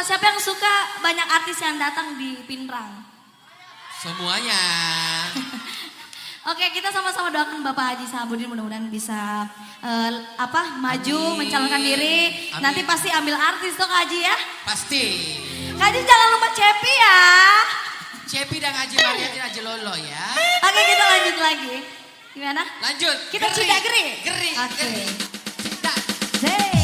siapa yang suka banyak artis yang datang di Pinrang? Semuanya. Oke, kita sama-sama doakan Bapak Haji Sahabudin mudah-mudahan bisa maju, Amin. mencalonkan diri. Amin. Nanti pasti ambil artis tuh Kak Haji ya. Pasti. Kak Haji jangan lupa Cepi ya. Cepi dan Haji Maria dan Haji Lolo ya. Oke, kita lanjut lagi. Gimana? Lanjut. Kita cinta geri. Geri. Oke. Geri. Cinta. Hey.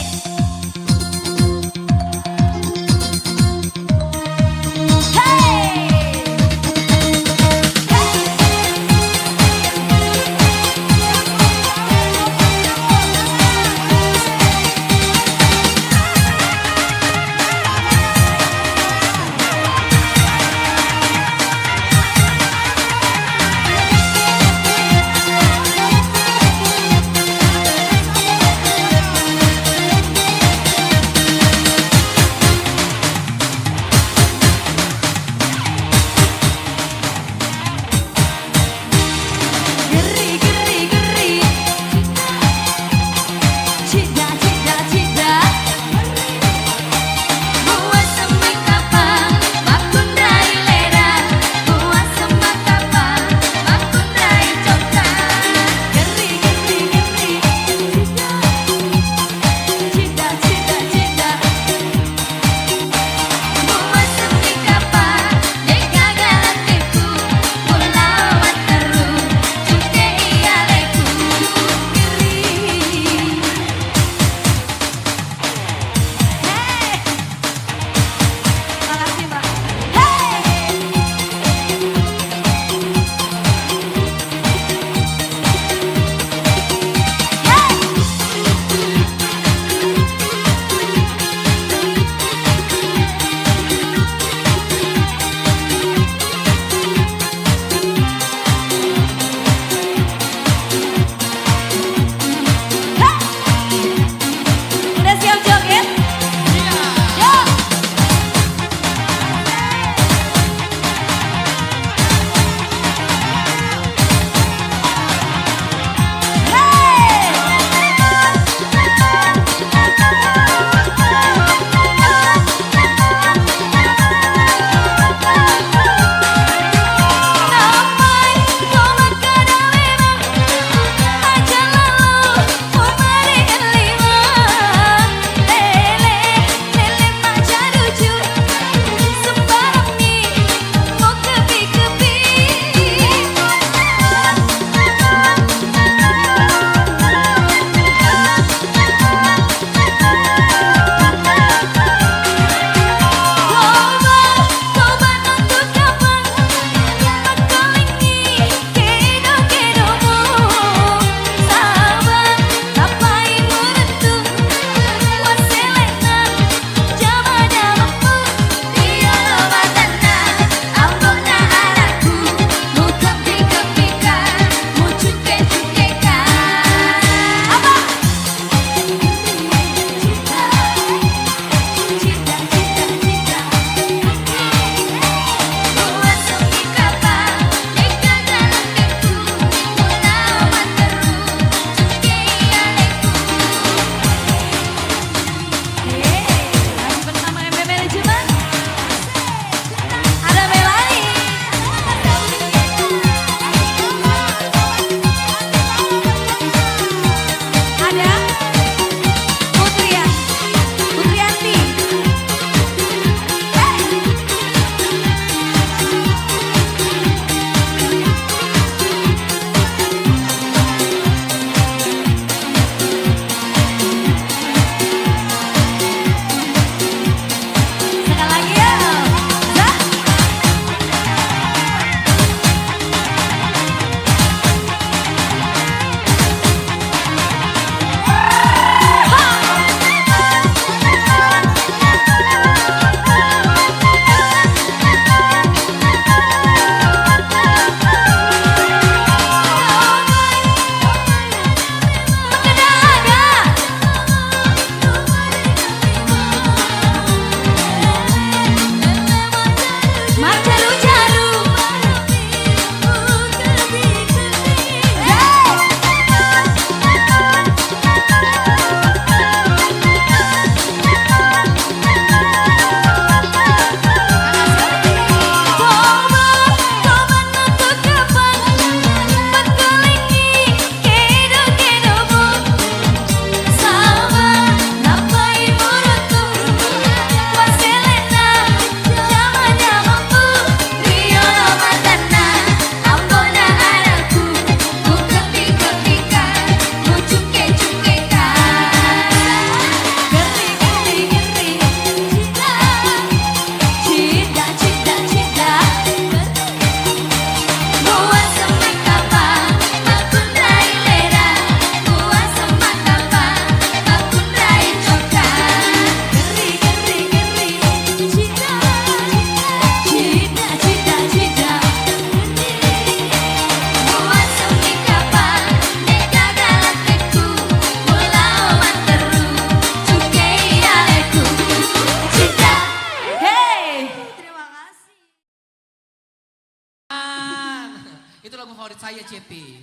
favorit saya Cepi.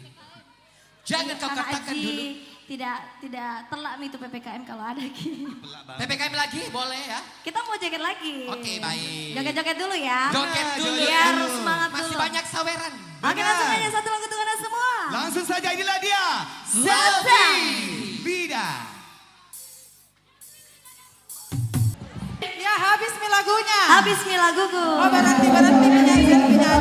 Jangan kau Anak katakan Aji dulu. tidak telak nih itu PPKM kalau ada Ki. PPKM lagi boleh ya? Kita mau joget lagi. Oke, baik. Joget-joget dulu ya. Joget dulu. Biar semangat dulu. Masih banyak saweran. Oke, langsung aja satu lagu untuk Anda semua. Langsung saja inilah dia. Selfie. Bida. Ya habis nih lagunya. Habis nih laguku. Oh berhenti penyanyi selfie-nya.